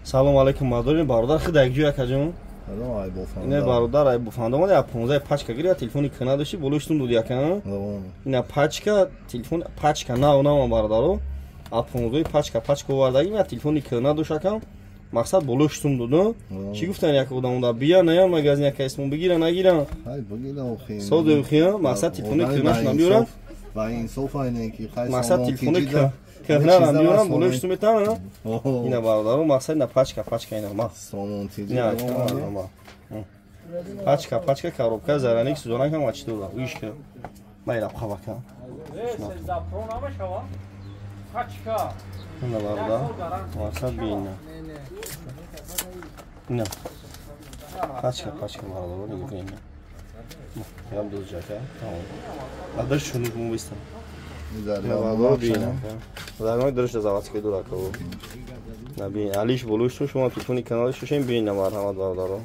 салом алейкум мардори бародар хидаг ҷӯя кажон ина бародар ай буфанда мада 15 пачка гира телефони кана дошти болуштун буд якан ина пачка телефон пачка на бародаро а 15 пачка овардаги ина телефони кана дошакам мақсад болуштун буду чи гуфтан як одам онда бия ная магазин як исмон бигира нагира ай бигира охи соду хия мақсад телефони канаш намиёрам ва инсоф айне ки хайс мақсад телефони кана намиёрам болуштун метана ина бародаро мақсад ина пачка ина ма сомон тиди пачка коробка зараник сузона кам ачтула уишка майра қабака пачка ина бардар мақсад бина ина пачка бардар ина бина ям дуз жака адар шуну кум бистам бардар бина зармай дарш завадской дурака набин алиш болушту шумо телефони каналиш шушем бина марҳамат бардаро